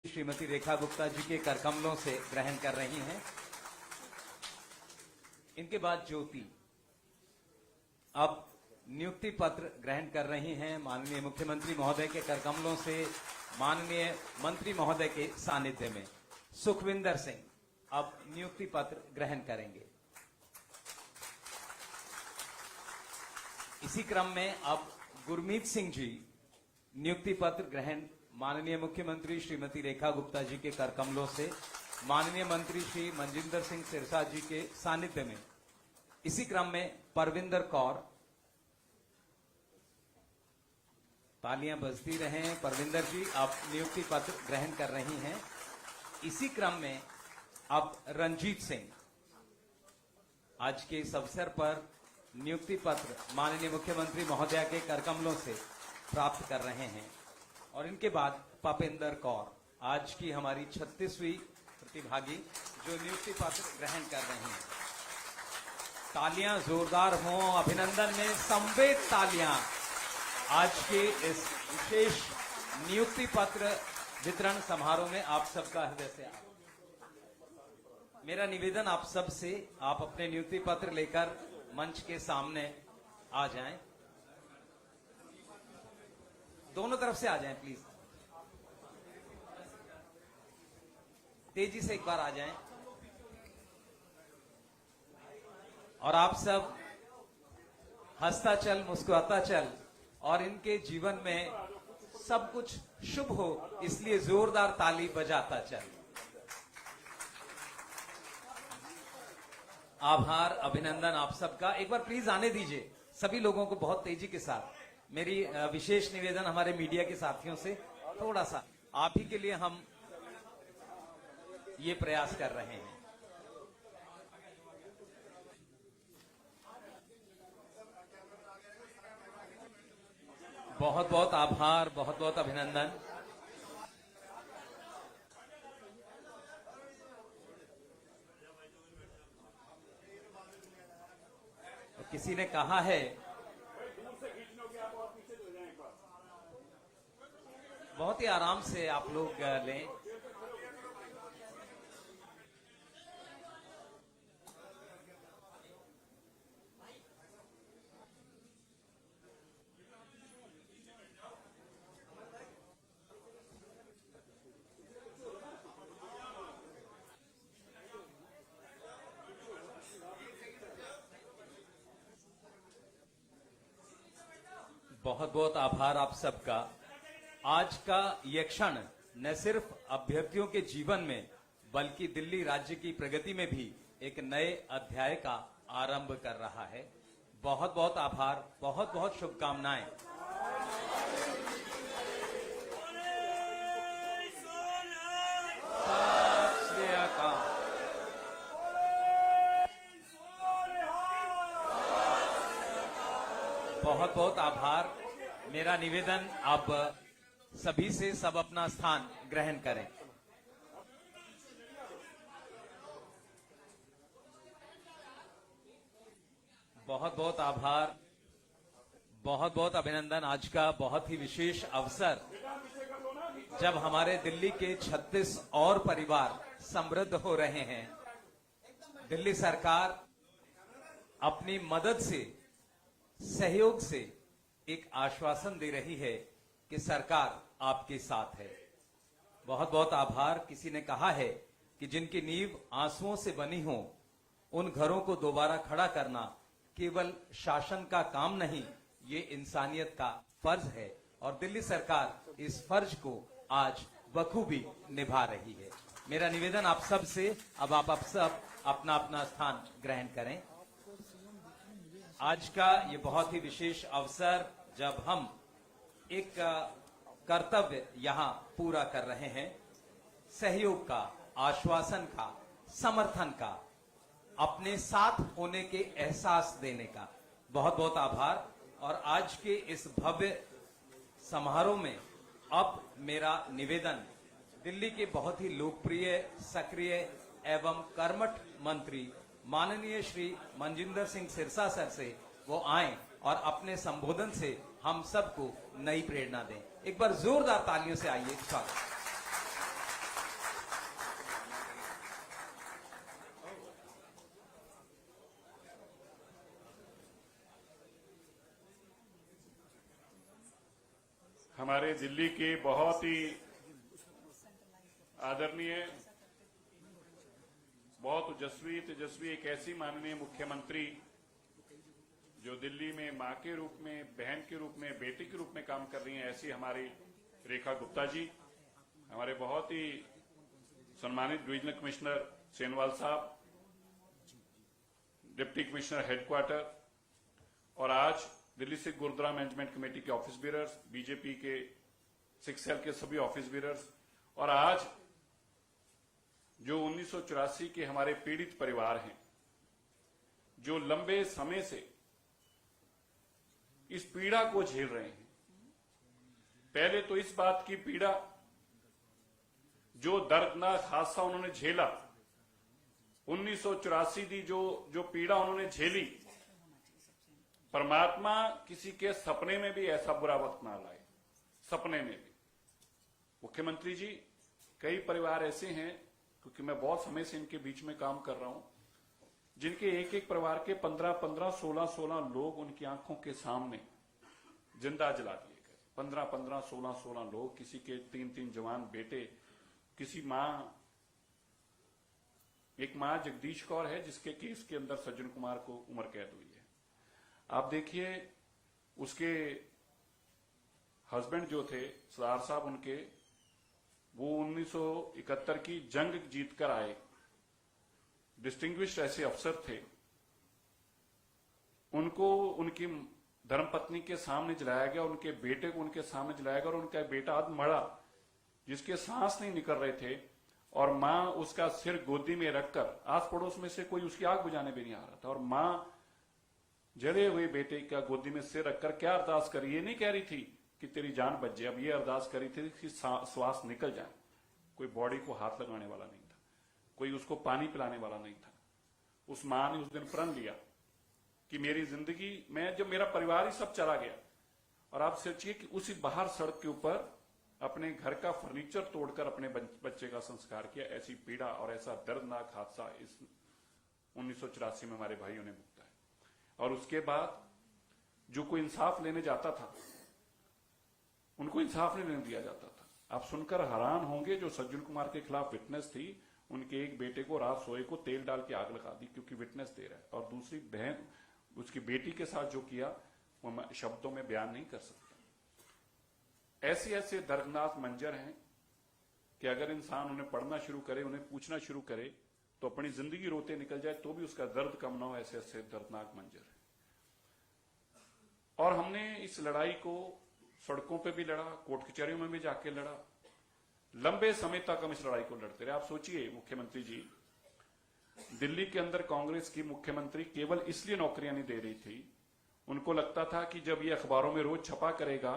श्रीमती रेखा गुप्ता जी के करकमलों से ग्रहण कर रही हैं। इनके बाद ज्योति अब नियुक्ति पत्र ग्रहण कर रही हैं माननीय मुख्यमंत्री महोदय के करकमलों से माननीय मंत्री महोदय के सानिध्य में। सुखविंदर सिंह अब नियुक्ति पत्र ग्रहण करेंगे। इसी क्रम में अब गुरमीत सिंह जी नियुक्ति पत्र ग्रहण माननीय मुख्यमंत्री श्रीमती रेखा गुप्ता जी के करकमलों से माननीय मंत्री श्री मनजिंदर सिंह सिरसा जी के सानिध्य में। इसी क्रम में परविंदर कौर, तालियां बजती रहें। परविंदर जी आप नियुक्ति पत्र ग्रहण कर रही हैं। इसी क्रम में अब रंजीत सिंह आज के इस अवसर पर नियुक्ति पत्र माननीय मुख्यमंत्री महोदया के करकमलों से प्राप्त कर रहे हैं। और इनके बाद पपेंद्र कौर आज की हमारी 36वीं प्रतिभागी जो नियुक्ति पत्र ग्रहण कर रहे हैं। तालियां जोरदार हों, अभिनंदन में संवेद तालियां आज के इस विशेष नियुक्ति पत्र वितरण समारोह में आप सबका हृदय से मेरा निवेदन आप सब से, आप अपने नियुक्ति पत्र लेकर मंच के सामने आ जाएं। दोनों तरफ से आ जाएं प्लीज, तेजी से एक बार आ जाएं। और आप सब हंसता चल मुस्कुराता चल और इनके जीवन में सब कुछ शुभ हो इसलिए जोरदार ताली बजाता चल। आभार, अभिनंदन आप सबका। एक बार प्लीज आने दीजिए सभी लोगों को बहुत तेजी के साथ। मेरी विशेष निवेदन हमारे मीडिया के साथियों से, थोड़ा सा आप ही के लिए हम ये प्रयास कर रहे हैं। बहुत बहुत आभार, बहुत बहुत अभिनंदन। तो किसी ने कहा है बहुत ही आराम से आप लोग लें। बहुत बहुत आभार आप सबका। आज का यह क्षण न सिर्फ अभ्यर्थियों के जीवन में बल्कि दिल्ली राज्य की प्रगति में भी एक नए अध्याय का आरंभ कर रहा है। बहुत बहुत आभार, बहुत बहुत शुभकामनाएं। बहुत बहुत आभार। मेरा निवेदन अब सभी से सब अपना स्थान ग्रहण करें। बहुत बहुत आभार, बहुत बहुत अभिनंदन। आज का बहुत ही विशेष अवसर जब हमारे दिल्ली के 36 और परिवार समृद्ध हो रहे हैं। दिल्ली सरकार अपनी मदद से, सहयोग से एक आश्वासन दे रही है कि सरकार आपके साथ है। बहुत बहुत आभार। किसी ने कहा है कि जिनकी नींव आंसुओं से बनी हो उन घरों को दोबारा खड़ा करना केवल शासन का काम नहीं, ये इंसानियत का फर्ज है। और दिल्ली सरकार इस फर्ज को आज बखूबी निभा रही है। मेरा निवेदन आप सब से, अब आप सब अपना अपना स्थान ग्रहण करें। आज का ये बहुत ही विशेष अवसर जब हम एक कर्तव्य यहां पूरा कर रहे हैं, सहयोग का, आश्वासन का, समर्थन का, अपने साथ होने के एहसास देने का। बहुत बहुत आभार। और आज के इस भव्य समारोह में अब मेरा निवेदन दिल्ली के बहुत ही लोकप्रिय, सक्रिय एवं कर्मठ मंत्री माननीय श्री मनजिंदर सिंह सिरसा सर से वो आए और अपने संबोधन से हम सबको नई प्रेरणा दें। एक बार जोरदार तालियों से आइए स्वागत। हमारे दिल्ली के बहुत ही आदरणीय, बहुत तेजस्वी एक ऐसी माननीय मुख्यमंत्री जो दिल्ली में मां के रूप में, बहन के रूप में, बेटी के रूप में काम कर रही हैं, ऐसी हमारी रेखा गुप्ता जी, हमारे बहुत ही सम्मानित डिविजनल कमिश्नर सेनवाल साहब, डिप्टी कमिश्नर हेडक्वार्टर, और आज दिल्ली सिख गुरुद्वारा मैनेजमेंट कमेटी के ऑफिस बीयरर्स, बीजेपी के सिख सेल के सभी ऑफिस बीयरर्स, और आज जो 1984 के हमारे पीड़ित परिवार हैं, जो लंबे समय से इस पीड़ा को झेल रहे हैं। पहले तो इस बात की पीड़ा, जो दर्दनाक हादसा उन्होंने झेला, 1984 की जो पीड़ा उन्होंने झेली, परमात्मा किसी के सपने में भी ऐसा बुरा वक्त ना लाए, सपने में भी। मुख्यमंत्री जी, कई परिवार ऐसे हैं, क्योंकि मैं बहुत समय से इनके बीच में काम कर रहा हूं, जिनके एक एक परिवार के 15-15, 16-16 लोग उनकी आंखों के सामने जिंदा जला दिए गए। 15-15, 16-16 लोग, किसी के 3-3 जवान बेटे, किसी मां, एक मां जगदीश कौर है जिसके केस के अंदर सज्जन कुमार को उम्र कैद हुई है। आप देखिए, उसके हस्बैंड जो थे सरदार साहब, उनके वो 1971 की जंग जीतकर आए, डिस्टिंग्विश्ड ऐसे अफसर थे, उनको उनकी धर्मपत्नी के सामने जलाया गया, उनके बेटे को उनके सामने जलाया गया, और उनका बेटा आज मरा, जिसके सांस नहीं निकल रहे थे, और मां उसका सिर गोदी में रखकर, आस पड़ोस में से कोई उसकी आग बुझाने भी नहीं आ रहा था, और मां जले हुए बेटे का गोदी में सिर रखकर क्या अरदास करी, ये नहीं कह रही थी कि तेरी जान बच जाए, अब ये अरदास करी थी कि श्वास निकल जाए। कोई बॉडी को हाथ लगाने वाला नहीं था, कोई उसको पानी पिलाने वाला नहीं था। उस मां ने उस दिन प्रण लिया कि मेरी जिंदगी में, जब मेरा परिवार ही सब चला गया, और आप सोचिए कि उसी बाहर सड़क के ऊपर अपने घर का फर्नीचर तोड़कर अपने बच्चे का संस्कार किया। ऐसी पीड़ा और ऐसा दर्दनाक हादसा इस 1984 में हमारे भाइयों ने भुगता है। और उसके बाद जो कोई इंसाफ लेने जाता था, उनको इंसाफ नहीं लेने दिया जाता था। आप सुनकर हैरान होंगे, जो सज्जन कुमार के खिलाफ विटनेस थी, उनके एक बेटे को रात सोए को तेल डाल के आग लगा दी क्योंकि विटनेस दे रहा है, और दूसरी बहन, उसकी बेटी के साथ जो किया वो मैं शब्दों में बयान नहीं कर सकता। ऐसे ऐसे दर्दनाक मंजर हैं कि अगर इंसान उन्हें पढ़ना शुरू करे, उन्हें पूछना शुरू करे, तो अपनी जिंदगी रोते निकल जाए तो भी उसका दर्द कम ना हो। ऐसे ऐसे दर्दनाक मंजर है। और हमने इस लड़ाई को सड़कों पे भी लड़ा, कोर्ट कचहरियों में भी जाके लड़ा, लंबे समय तक हम इस लड़ाई को लड़ते रहे। आप सोचिए मुख्यमंत्री जी, दिल्ली के अंदर कांग्रेस की मुख्यमंत्री केवल इसलिए नौकरियां नहीं दे रही थी, उनको लगता था कि जब ये अखबारों में रोज छपा करेगा,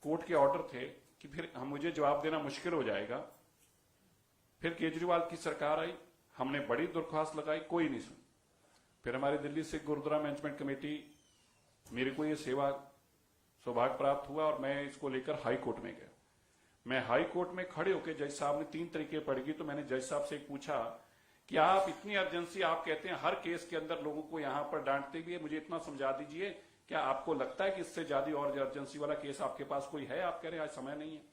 कोर्ट के ऑर्डर थे कि फिर मुझे जवाब देना मुश्किल हो जाएगा। फिर केजरीवाल की सरकार आई, हमने बड़ी दरख्वास्त लगाई, कोई नहीं सुनी। फिर हमारी दिल्ली सिख गुरुद्वारा मैनेजमेंट कमेटी, मेरे को ये सेवा सौभाग्य प्राप्त हुआ और मैं इसको लेकर हाई कोर्ट में गया। मैं हाई कोर्ट में खड़े होकर जज साहब ने 3 तरीके पढ़ी, तो मैंने जज साहब से पूछा कि आप इतनी अर्जेंसी, आप कहते हैं हर केस के अंदर लोगों को यहां पर डांटते भी है, मुझे इतना समझा दीजिए, क्या आपको लगता है कि इससे ज्यादा और अर्जेंसी वाला केस आपके पास कोई है? आप कह रहे हैं आज समय नहीं है।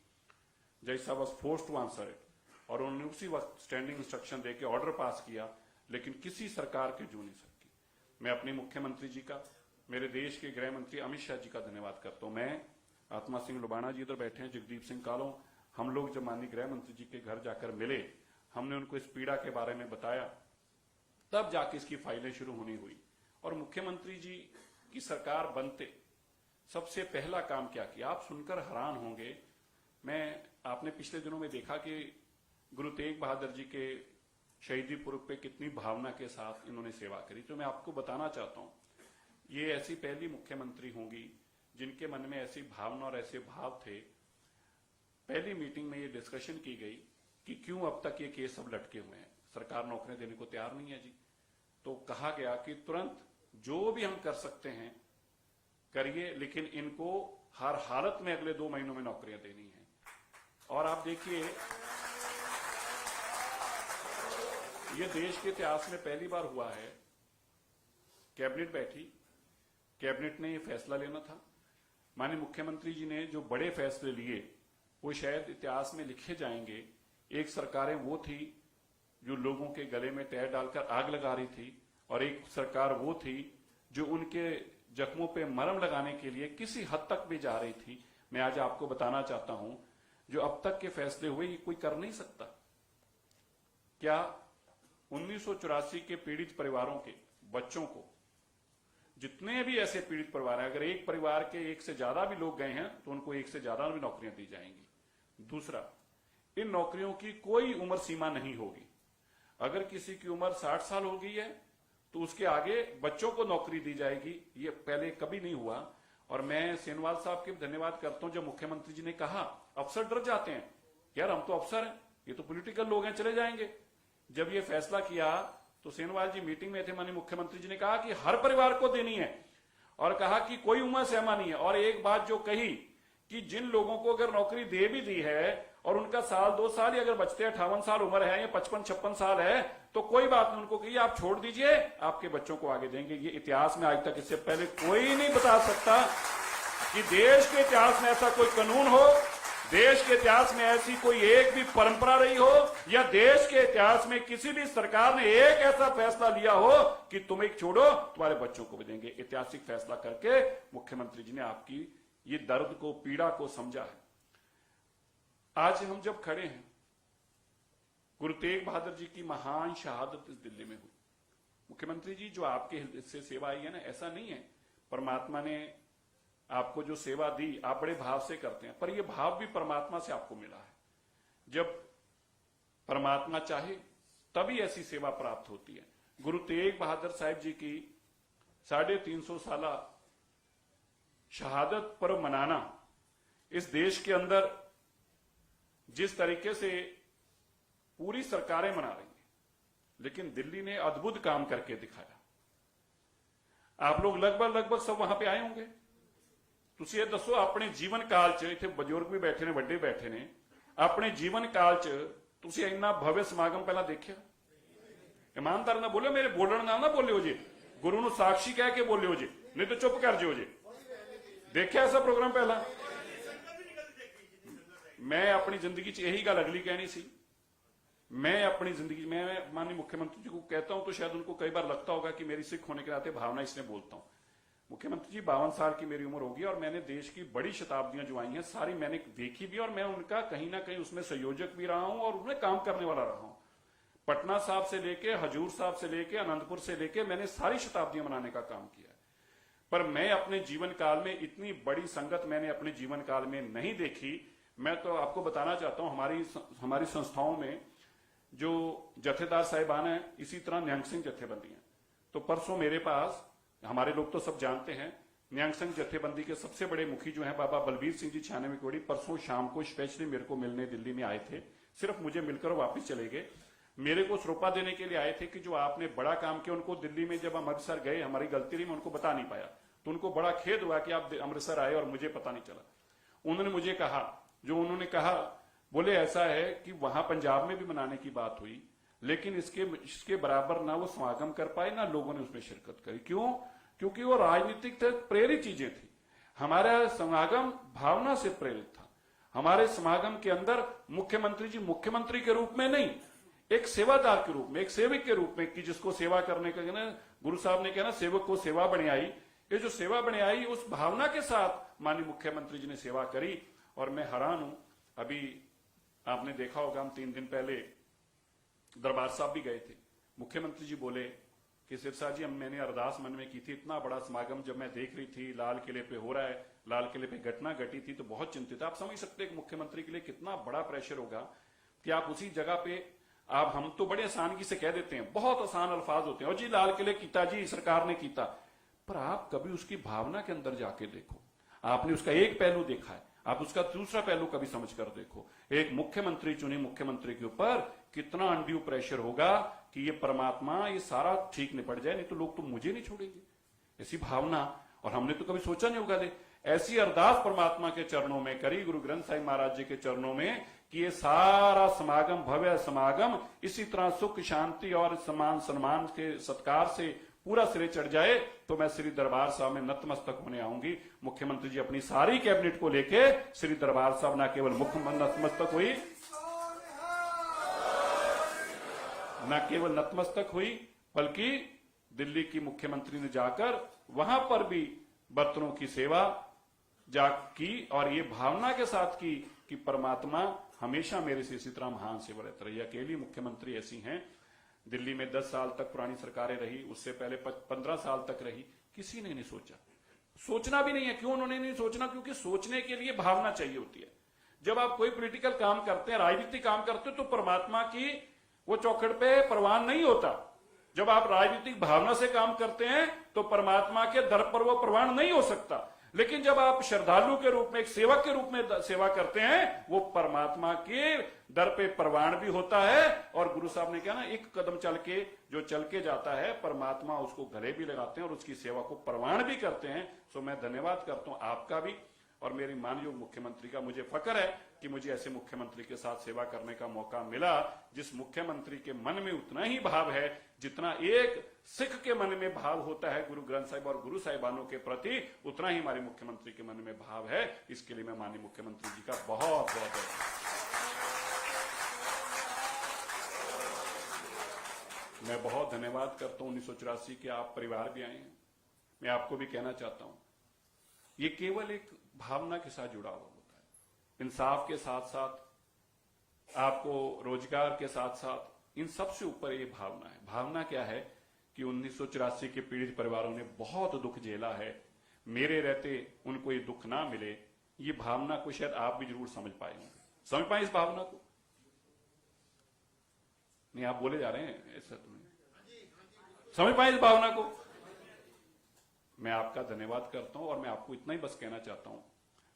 जज साहब was forced to answer it, और उन्होंने उसी वक्त स्टैंडिंग इंस्ट्रक्शन देके ऑर्डर पास किया, लेकिन किसी सरकार के जू नहीं सकी। मैं अपने मुख्यमंत्री जी का, मेरे देश के गृह मंत्री अमित शाह जी का धन्यवाद करता हूं। मैं, आत्मा सिंह लुबाना जी इधर बैठे हैं, जगदीप सिंह कालों, हम लोग जब माननीय गृह मंत्री जी के घर जाकर मिले, हमने उनको इस पीड़ा के बारे में बताया, तब जाके इसकी फाइलें शुरू होनी हुई। और मुख्यमंत्री जी की सरकार बनते सबसे पहला काम क्या किया, आप सुनकर हैरान होंगे। आपने पिछले दिनों में देखा कि गुरु तेग बहादुर जी के शहीदी पुर्व पे कितनी भावना के साथ इन्होंने सेवा करी। तो मैं आपको बताना चाहता हूं, ये ऐसी पहली मुख्यमंत्री होंगी जिनके मन में ऐसी भावना और ऐसे भाव थे। पहली मीटिंग में ये डिस्कशन की गई कि क्यों अब तक ये केस सब लटके हुए हैं, सरकार नौकरियां देने को तैयार नहीं है जी। तो कहा गया कि तुरंत जो भी हम कर सकते हैं करिए, लेकिन इनको हर हालत में अगले 2 महीनों में नौकरियां देनी है। और आप देखिए, ये देश के इतिहास में पहली बार हुआ है, कैबिनेट बैठी, कैबिनेट ने ये फैसला लेना था, माननीय मुख्यमंत्री जी ने जो बड़े फैसले लिए वो शायद इतिहास में लिखे जाएंगे। एक सरकारें वो थी जो लोगों के गले में टैर डालकर आग लगा रही थी, और एक सरकार वो थी जो उनके जख्मों पे मरहम लगाने के लिए किसी हद तक भी जा रही थी। मैं आज आपको बताना चाहता हूं, जो अब तक के फैसले हुए ये कोई कर नहीं सकता। क्या 1984 के पीड़ित परिवारों के बच्चों को, जितने भी ऐसे पीड़ित परिवार हैं, अगर एक परिवार के एक से ज्यादा भी लोग गए हैं तो उनको एक से ज्यादा भी नौकरियां दी जाएंगी। दूसरा, इन नौकरियों की कोई उम्र सीमा नहीं होगी। अगर किसी की उम्र 60 साल हो गई है तो उसके आगे बच्चों को नौकरी दी जाएगी। ये पहले कभी नहीं हुआ। और मैं सेनवाल साहब के धन्यवाद करता हूं, जब मुख्यमंत्री जी ने कहा, अफसर डर जाते हैं, यार हम तो अफसर हैं, ये तो पॉलिटिकल लोग हैं, चले जाएंगे। जब ये फैसला किया तो सेनवाल जी मीटिंग में थे, माननीय मुख्यमंत्री जी ने कहा कि हर परिवार को देनी है, और कहा कि कोई उम्र सीमा नहीं है। और एक बात जो कही कि जिन लोगों को अगर नौकरी दे भी दी है और उनका साल 2 साल ही अगर बचते 58 साल उम्र है या 55-56 साल है तो कोई बात नहीं, उनको कहिए आप छोड़ दीजिए, आपके बच्चों को आगे देंगे। ये इतिहास में आज तक इससे पहले कोई नहीं बता सकता कि देश के इतिहास में ऐसा कोई कानून हो, देश के इतिहास में ऐसी कोई एक भी परंपरा रही हो, या देश के इतिहास में किसी भी सरकार ने एक ऐसा फैसला लिया हो कि तुम एक छोड़ो, तुम्हारे बच्चों को भी देंगे। ऐतिहासिक फैसला करके मुख्यमंत्री जी ने आपकी ये दर्द को, पीड़ा को समझा है। आज हम जब खड़े हैं, गुरु तेग बहादुर जी की महान शहादत इस दिल्ली में हुई। मुख्यमंत्री जी, जो आपके हिस्से सेवा आई है ना, ऐसा नहीं है परमात्मा ने आपको जो सेवा दी आप बड़े भाव से करते हैं, पर यह भाव भी परमात्मा से आपको मिला है। जब परमात्मा चाहे तभी ऐसी सेवा प्राप्त होती है। गुरु तेग बहादुर साहिब जी की 350 साला शहादत पर्व मनाना, इस देश के अंदर जिस तरीके से पूरी सरकारें मना रही हैं, लेकिन दिल्ली ने अद्भुत काम करके दिखाया। आप लोग लगभग सब वहां पे आए होंगे। ਤੁਸੀਂ ਇਹ ਦੱਸੋ, ਆਪਣੇ ਜੀਵਨ ਕਾਲ 'ਚ, ਇੱਥੇ ਬਜ਼ੁਰਗ ਵੀ ਬੈਠੇ ਨੇ, ਵੱਡੇ ਬੈਠੇ ਨੇ, ਆਪਣੇ ਜੀਵਨ ਕਾਲ 'ਚ ਤੁਸੀਂ ਇੰਨਾ ਭव्य ਸਮਾਗਮ ਪਹਿਲਾਂ ਦੇਖਿਆ? ਇਮਾਨਦਾਰ ਨਾਲ ਬੋਲਿਓ, ਮੇਰੇ ਬੋਲਣ ਨਾਲ ਨਾ ਬੋਲਿਓ ਜੀ, ਗੁਰੂ ਨੂੰ ਸਾਖੀ ਕਹਿ ਕੇ ਬੋਲਿਓ ਜੀ, ਨਹੀਂ ਤਾਂ ਚੁੱਪ ਕਰ ਜਿਓ ਜੀ। ਦੇਖਿਆ ਐਸਾ ਪ੍ਰੋਗਰਾਮ ਪਹਿਲਾਂ? मैं अपनी जिंदगी च यही गल अगली कहनी सी। मैं अपनी जिंदगी, मैं माननीय मुख्यमंत्री जी को कहता हूं तो शायद उनको कई बार लगता होगा कि मेरी सिख होने के नाते भावना इसने बोलता हूं। मुख्यमंत्री जी, 52 साल की मेरी उम्र होगी और मैंने देश की बड़ी शताब्दियां जो आई हैं सारी मैंने देखी भी, और मैं उनका कहीं ना कहीं उसमें संयोजक भी रहा हूं और उसमें काम करने वाला रहा हूं। पटना साहब से लेके, हजूर साहब से लेके, अनंतपुर से लेके मैंने सारी शताब्दियां मनाने का काम किया। पर मैं अपने जीवन काल में इतनी बड़ी संगत मैंने अपने जीवन काल में नहीं देखी। मैं तो आपको बताना चाहता हूं, हमारी संस्थाओं में जो जथेदार साहिबान हैं, इसी तरह न्यांग सिंह जथेबंदी हैं। तो परसों मेरे पास, हमारे लोग तो सब जानते हैं, न्यांग सिंह जथेबंदी के सबसे बड़े मुखी जो हैं बाबा बलबीर सिंह जी 96 कोड़ी, परसों शाम को स्पेशली मेरे को मिलने दिल्ली में आए थे। सिर्फ मुझे मिलकर वापस चले गए। मेरे को सरोपा देने के लिए आए थे कि जो आपने बड़ा काम किया, उनको दिल्ली में जब अमृतसर गए, हमारी गलती रही, मैं उनको बता नहीं पाया, तो उनको बड़ा खेद हुआ कि आप अमृतसर आए और मुझे पता नहीं चला। उन्होंने मुझे कहा, जो उन्होंने कहा, बोले ऐसा है कि वहां पंजाब में भी मनाने की बात हुई, लेकिन इसके बराबर ना वो समागम कर पाए, ना लोगों ने उसमें शिरकत करी। क्यों? क्योंकि वो राजनीतिक प्रेरित चीजें थी। हमारा समागम भावना से प्रेरित था। हमारे समागम के अंदर मुख्यमंत्री जी मुख्यमंत्री के रूप में नहीं, एक सेवादार के रूप में, एक सेवक के रूप में, कि जिसको सेवा करने का ना, गुरु साहब ने कहना, सेवक को सेवा बने आई। ये जो सेवा बने आई, उस भावना के साथ माननीय मुख्यमंत्री जी ने सेवा करी। और मैं हैरान हूं, अभी आपने देखा होगा, हम 3 दिन पहले दरबार साहब भी गए थे। मुख्यमंत्री जी बोले कि सिरसा जी, मैंने अरदास मन में की थी, इतना बड़ा समागम जब मैं देख रही थी लाल किले पे हो रहा है, लाल किले पे घटना घटी थी, तो बहुत चिंतित। आप समझ सकते हैं मुख्यमंत्री के लिए कितना बड़ा प्रेशर होगा कि आप उसी जगह पे, आप, हम तो बड़े आसानी से कह देते हैं, बहुत आसान अल्फाज होते हैं, और जी लाल किले कीता जी, सरकार ने कीता, पर आप कभी उसकी भावना के अंदर जाके देखो। आपने उसका एक पहलू देखा है, आप उसका दूसरा पहलू कभी समझ कर देखो। एक मुख्यमंत्री चुने मुख्यमंत्री के ऊपर कितना अनड्यू प्रेशर होगा कि ये परमात्मा ये सारा ठीक निपट जाए, नहीं तो लोग तो मुझे नहीं छोड़ेंगे, ऐसी भावना। और हमने तो कभी सोचा नहीं होगा, ऐसी अरदास परमात्मा के चरणों में करी, गुरु ग्रंथ साहिब महाराज जी के चरणों में, कि ये सारा समागम, भव्य समागम, इसी तरह सुख शांति और सम्मान के सत्कार से पूरा सिरे चढ़ जाए तो मैं श्री दरबार साहब में नतमस्तक होने आऊंगी। मुख्यमंत्री जी अपनी सारी कैबिनेट को लेके श्री दरबार साहब न केवल नतमस्तक हुई, न केवल नतमस्तक हुई, बल्कि दिल्ली की मुख्यमंत्री ने जाकर वहां पर भी बर्तनों की सेवा की और ये भावना के साथ की कि परमात्मा हमेशा मेरे से इसी तरह महान सेवा रहता रही। अकेली मुख्यमंत्री ऐसी हैं, दिल्ली में 10 साल तक पुरानी सरकारें रही, उससे पहले 15 साल तक रही, किसी ने नहीं सोचा, सोचना भी नहीं है। क्यों उन्होंने नहीं सोचना? क्योंकि सोचने के लिए भावना चाहिए होती है। जब आप कोई पॉलिटिकल काम करते हैं, राजनीतिक काम करते हैं, तो परमात्मा की वो चौखट पे प्रवान नहीं होता। जब आप राजनीतिक भावना से काम करते हैं तो परमात्मा के दर पर वो प्रवान नहीं हो सकता। लेकिन जब आप श्रद्धालु के रूप में, एक सेवक के रूप में सेवा करते हैं, वो परमात्मा के दर पे प्रवान भी होता है। और गुरु साहब ने कहा ना, एक कदम चल के जो चल के जाता है, परमात्मा उसको गले भी लगाते हैं और उसकी सेवा को प्रवान भी करते हैं। सो मैं धन्यवाद करता हूं आपका भी और मेरी माननीय मुख्यमंत्री का। मुझे फक्र है कि मुझे ऐसे मुख्यमंत्री के साथ सेवा करने का मौका मिला, जिस मुख्यमंत्री के मन में उतना ही भाव है जितना एक सिख के मन में भाव होता है गुरु ग्रंथ साहिब और गुरु साहिबानों के प्रति, उतना ही हमारे मुख्यमंत्री के मन में भाव है। इसके लिए मैं माननीय मुख्यमंत्री जी का बहुत बहुत मैं बहुत धन्यवाद करता हूं। 1984 के आप परिवार भी आए हैं, मैं आपको भी कहना चाहता हूं, ये केवल एक भावना के साथ जुड़ा हुआ होता है। इंसाफ के साथ साथ आपको रोजगार के साथ साथ इन सबसे ऊपर ये भावना है। भावना क्या है कि 1984 के पीड़ित परिवारों ने बहुत दुख झेला है, मेरे रहते उनको ये दुख ना मिले। ये भावना को शायद आप भी जरूर समझ पाए होंगे। समझ पाए इस भावना को? नहीं, आप बोले जा रहे हैं, ऐसा तो नहीं समझ पाए इस भावना को। मैं आपका धन्यवाद करता हूं और मैं आपको इतना ही बस कहना चाहता हूं,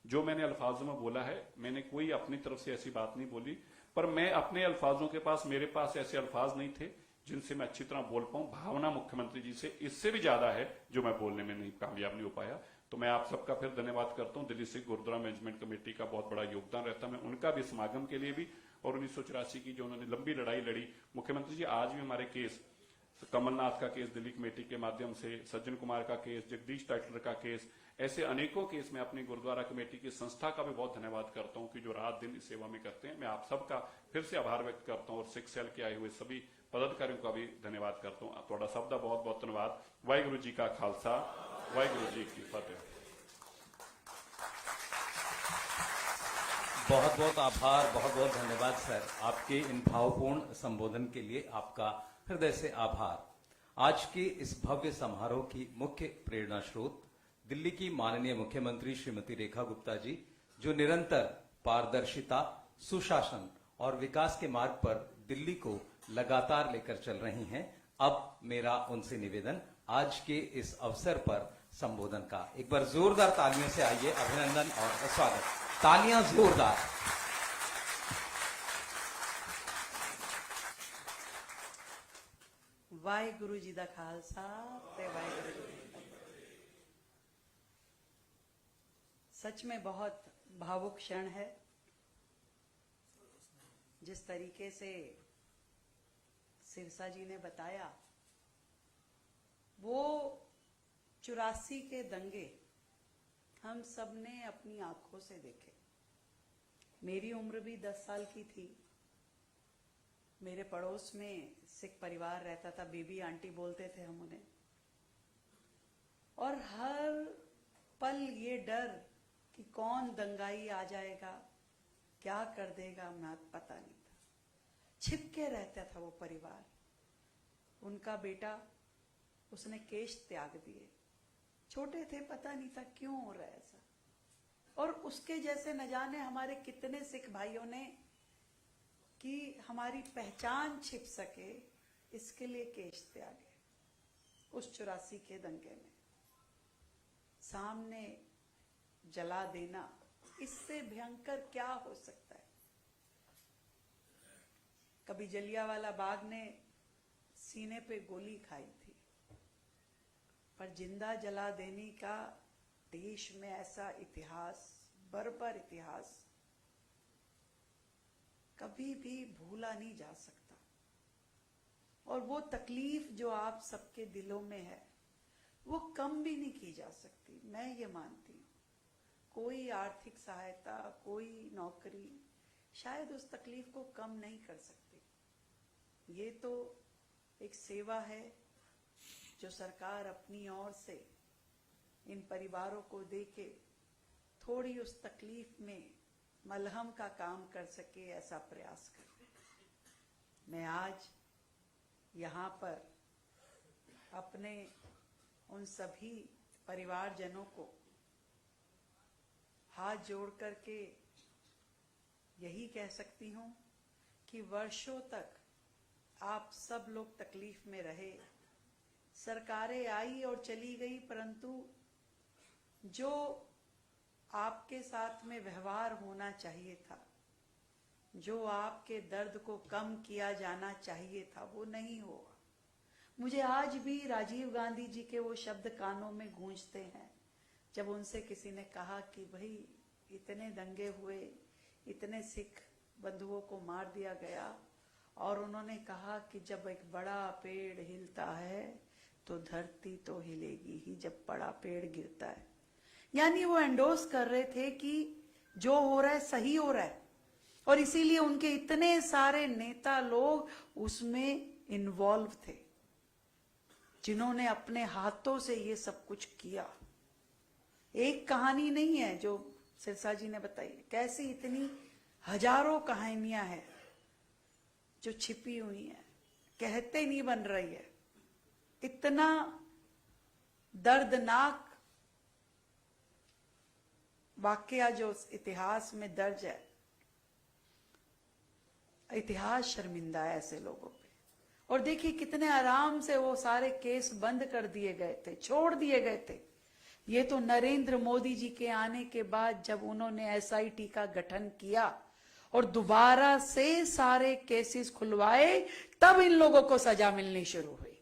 जो मैंने अल्फाजों में बोला है, मैंने कोई अपनी तरफ से ऐसी बात नहीं बोली, पर मैं अपने अल्फाजों के पास, मेरे पास ऐसे अल्फाज नहीं थे जिनसे मैं अच्छी तरह बोल पाऊं। भावना मुख्यमंत्री जी से इससे भी ज्यादा है जो मैं बोलने में नहीं कामयाब नहीं हो पाया। तो मैं आप सबका फिर धन्यवाद करता हूं। दिल्ली सिख गुरुद्वारा मैनेजमेंट कमेटी का बहुत बड़ा योगदान रहता है, मैं उनका भी समागम के लिए भी, और 1984 की जो उन्होंने लंबी लड़ाई लड़ी। मुख्यमंत्री जी आज भी हमारे केस, कमलनाथ का केस दिल्ली कमेटी के माध्यम से, सज्जन कुमार का केस, जगदीश टाइटलर का केस, ऐसे अनेकों केस में अपनी गुरुद्वारा कमेटी की संस्था का भी बहुत धन्यवाद करता हूं कि जो रात दिन इस सेवा में करते हैं। मैं आप सबका फिर से आभार व्यक्त करता हूं और सिख सेल के आए हुए सभी पदाधिकारियों का भी धन्यवाद करता हूं। थोड़ा शब्द बहुत बहुत धन्यवाद। वाहिगुरु जी का खालसा, वाहिगुरु जी की फतेह। बहुत बहुत आभार, बहुत बहुत धन्यवाद सर, आपके इन भावपूर्ण संबोधन के लिए आपका हृदय से आभार। आज के इस भव्य समारोह की मुख्य प्रेरणा स्रोत दिल्ली की माननीय मुख्यमंत्री श्रीमती रेखा गुप्ता जी, जो निरंतर पारदर्शिता, सुशासन और विकास के मार्ग पर दिल्ली को लगातार लेकर चल रही हैं। अब मेरा उनसे निवेदन, आज के इस अवसर पर संबोधन का एक बार जोरदार तालियों से आइए अभिनंदन और स्वागत। तालियां जोरदार। वाहिगुरु जी दा खालसा ते वाहिगुरु जी दी फतेह। सच में बहुत भावुक क्षण है। जिस तरीके से सिरसा जी ने बताया, वो 84 के दंगे हम सबने अपनी आंखों से देखे। मेरी उम्र भी 10 साल की थी। मेरे पड़ोस में सिख परिवार रहता था, बीबी आंटी बोलते थे हम उन्हें, और हर पल ये डर कि कौन दंगाई आ जाएगा, क्या कर देगा, मैं पता नहीं था। छिप के रहता था वो परिवार। उनका बेटा, उसने केश त्याग दिए, छोटे थे, पता नहीं था क्यों हो रहा है ऐसा। और उसके जैसे न जाने हमारे कितने सिख भाइयों ने, कि हमारी पहचान छिप सके, इसके लिए केश त्यागे। उस 84 के दंगे में सामने जला देना, इससे भयंकर क्या हो सकता है। कभी जलियांवाला बाग ने सीने पे गोली खाई थी, पर जिंदा जला देने का देश में ऐसा इतिहास, बर्बर इतिहास कभी भी भूला नहीं जा सकता। और वो तकलीफ जो आप सबके दिलों में है वो कम भी नहीं की जा सकती। मैं ये मानती हूँ कोई आर्थिक सहायता, कोई नौकरी शायद उस तकलीफ को कम नहीं कर सकती। ये तो एक सेवा है जो सरकार अपनी ओर से इन परिवारों को देके थोड़ी उस तकलीफ में मलहम का काम कर सके, ऐसा प्रयास करे। मैं आज यहाँ पर अपने उन सभी परिवारजनों को हाथ जोड़ करके यही कह सकती हूँ कि वर्षों तक आप सब लोग तकलीफ में रहे, सरकारें आई और चली गई, परंतु जो आपके साथ में व्यवहार होना चाहिए था, जो आपके दर्द को कम किया जाना चाहिए था, वो नहीं हुआ। मुझे आज भी राजीव गांधी जी के वो शब्द कानों में गूंजते हैं जब उनसे किसी ने कहा कि भाई इतने दंगे हुए, इतने सिख बंधुओं को मार दिया गया, और उन्होंने कहा कि जब एक बड़ा पेड़ हिलता है तो धरती तो हिलेगी ही जब बड़ा पेड़ गिरता है। यानी वो एंडोर्स कर रहे थे कि जो हो रहा है सही हो रहा है, और इसीलिए उनके इतने सारे नेता लोग उसमें इन्वॉल्व थे जिन्होंने अपने हाथों से ये सब कुछ किया। एक कहानी नहीं है जो सिरसा जी ने बताई, कैसी इतनी हजारों कहानियां हैं जो छिपी हुई हैं, कहते नहीं बन रही है। इतना दर्दनाक वाकया जो इतिहास में दर्ज है, इतिहास शर्मिंदा है ऐसे लोगों पे। और देखिए कितने आराम से वो सारे केस बंद कर दिए गए थे, छोड़ दिए गए थे। ये तो नरेंद्र मोदी जी के आने के बाद जब उन्होंने एसआईटी का गठन किया और दोबारा से सारे केसेस खुलवाए, तब इन लोगों को सजा मिलनी शुरू हुई।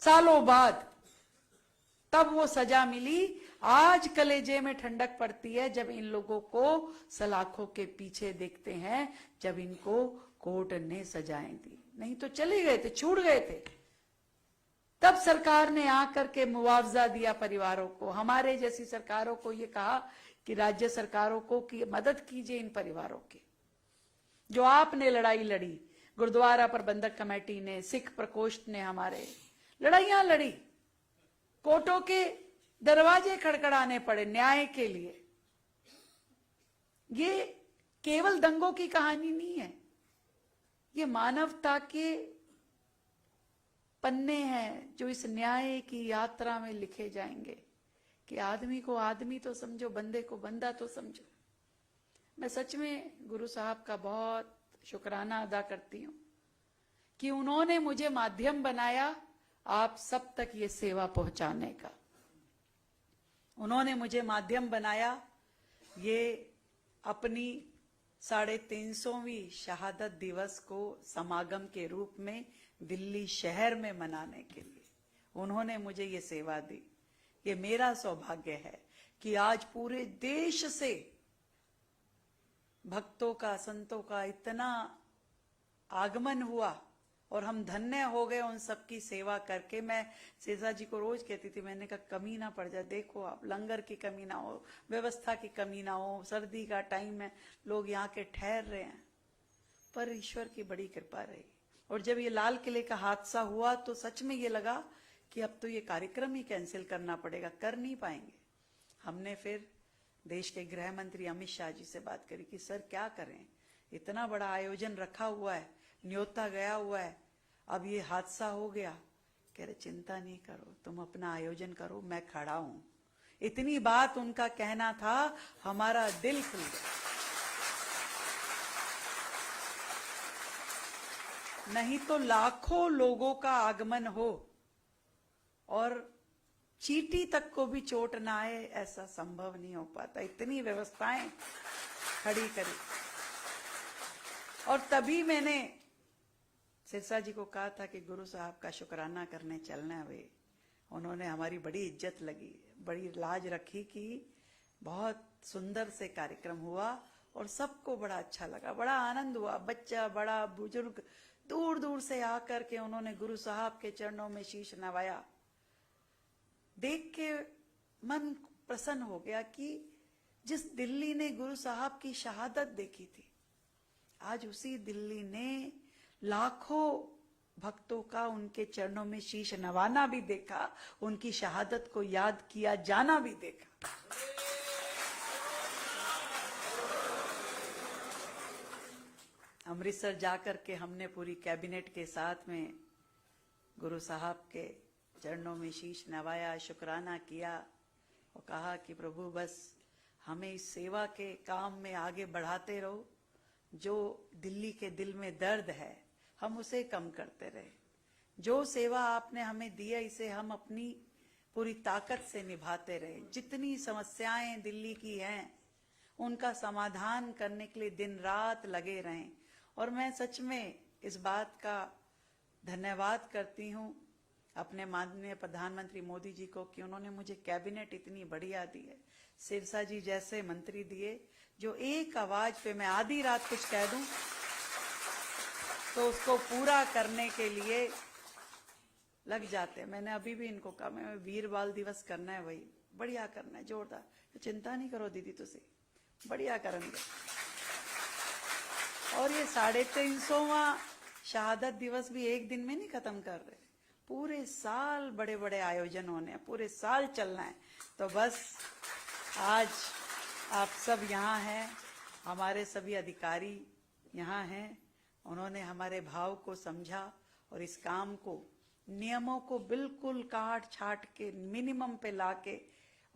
सालों बाद तब वो सजा मिली। आज कलेजे में ठंडक पड़ती है जब इन लोगों को सलाखों के पीछे देखते हैं, जब इनको कोर्ट ने सजाएं दी। नहीं तो चले गए थे, छूट गए थे। तब सरकार ने आकर के मुआवजा दिया परिवारों को। हमारे जैसी सरकारों को ये कहा कि राज्य सरकारों को कि मदद कीजिए इन परिवारों की। जो आपने लड़ाई लड़ी, गुरुद्वारा प्रबंधक कमेटी ने, सिख प्रकोष्ठ ने हमारे लड़ाइयां लड़ी, कोर्टों के दरवाजे खड़खड़ाने पड़े न्याय के लिए। ये केवल दंगों की कहानी नहीं है, ये मानवता के पन्ने हैं जो इस न्याय की यात्रा में लिखे जाएंगे कि आदमी को आदमी तो समझो, बंदे को बंदा तो समझो। मैं सच में गुरु साहब का बहुत शुक्राना अदा करती हूं कि उन्होंने मुझे माध्यम बनाया आप सब तक ये सेवा पहुंचाने का। उन्होंने मुझे माध्यम बनाया ये अपनी 350वीं शहादत दिवस को समागम के रूप में दिल्ली शहर में मनाने के लिए। उन्होंने मुझे ये सेवा दी। ये मेरा सौभाग्य है कि आज पूरे देश से भक्तों का, संतों का इतना आगमन हुआ और हम धन्य हो गए उन सबकी सेवा करके। मैं सिरसा जी को रोज कहती थी, मैंने कहा कमी ना पड़ जाए, देखो आप लंगर की कमी ना हो, व्यवस्था की कमी ना हो, सर्दी का टाइम है, लोग यहाँ के ठहर रहे हैं, पर ईश्वर की बड़ी कृपा रही। और जब ये लाल किले का हादसा हुआ तो सच में ये लगा कि अब तो ये कार्यक्रम ही कैंसिल करना पड़ेगा, कर नहीं पाएंगे। हमने फिर देश के गृह मंत्री अमित शाह जी से बात करी कि सर क्या करें, इतना बड़ा आयोजन रखा हुआ है, न्योता गया हुआ है, अब ये हादसा हो गया। कह रहे चिंता नहीं करो, तुम अपना आयोजन करो, मैं खड़ा हूं। इतनी बात उनका कहना था, हमारा दिल खुल गया। नहीं तो लाखों लोगों का आगमन हो और चींटी तक को भी चोट ना आए, ऐसा संभव नहीं हो पाता। इतनी व्यवस्थाएं खड़ी करी। और तभी मैंने सिरसा जी को कहा था कि गुरु साहब का शुक्राना करने चलना हुए। उन्होंने हमारी बड़ी इज्जत लगी, बड़ी लाज रखी कि बहुत सुंदर से कार्यक्रम हुआ और सबको बड़ा अच्छा लगा, बड़ा आनंद हुआ। बच्चा, बड़ा, बुजुर्ग, दूर दूर से आकर के उन्होंने गुरु साहब के चरणों में शीश नवाया। देख के मन प्रसन्न हो गया कि जिस दिल्ली ने गुरु साहब की शहादत देखी थी, आज उसी दिल्ली ने लाखों भक्तों का उनके चरणों में शीश नवाना भी देखा, उनकी शहादत को याद किया जाना भी देखा। अमृतसर जाकर के हमने पूरी कैबिनेट के साथ में गुरु साहब के चरणों में शीश नवाया, शुक्राना किया और कहा कि प्रभु बस हमें इस सेवा के काम में आगे बढ़ाते रहो। जो दिल्ली के दिल में दर्द है हम उसे कम करते रहे। जो सेवा आपने हमें दी है इसे हम अपनी पूरी ताकत से निभाते रहे। जितनी समस्याएं दिल्ली की हैं उनका समाधान करने के लिए दिन रात लगे रहें। और मैं सच में इस बात का धन्यवाद करती हूं अपने माननीय प्रधानमंत्री मोदी जी को कि उन्होंने मुझे कैबिनेट इतनी बढ़िया दी है, सिरसा जी जैसे मंत्री दिए जो एक आवाज पे मैं आधी रात कुछ कह दूं तो उसको पूरा करने के लिए लग जाते हैं। मैंने अभी भी इनको कहा मैं वीर बाल दिवस करना है, वही बढ़िया करना है, जोरदार। तो चिंता नहीं करो दीदी, तुसी बढ़िया करेंगे। और ये 350वां शहादत दिवस भी एक दिन में नहीं खत्म कर रहे, पूरे साल बड़े बड़े आयोजन होने हैं, पूरे साल चलना है। तो बस आज आप सब यहाँ हैं, हमारे सभी अधिकारी यहाँ हैं, उन्होंने हमारे भाव को समझा और इस काम को, नियमों को बिल्कुल काट छाट के मिनिमम पे लाके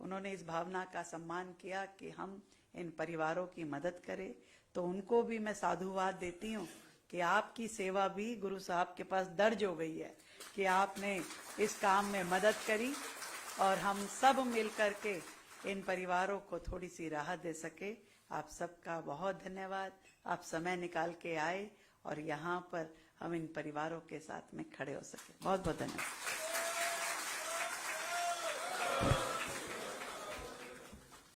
उन्होंने इस भावना का सम्मान किया कि हम इन परिवारों की मदद करें। तो उनको भी मैं साधुवाद देती हूँ कि आपकी सेवा भी गुरु साहब के पास दर्ज हो गई है कि आपने इस काम में मदद करी और हम सब मिलकर के इन परिवारों को थोड़ी सी राहत दे सके। आप सबका बहुत धन्यवाद, आप समय निकाल के आए और यहाँ पर हम इन परिवारों के साथ में खड़े हो सके। बहुत बहुत धन्यवाद।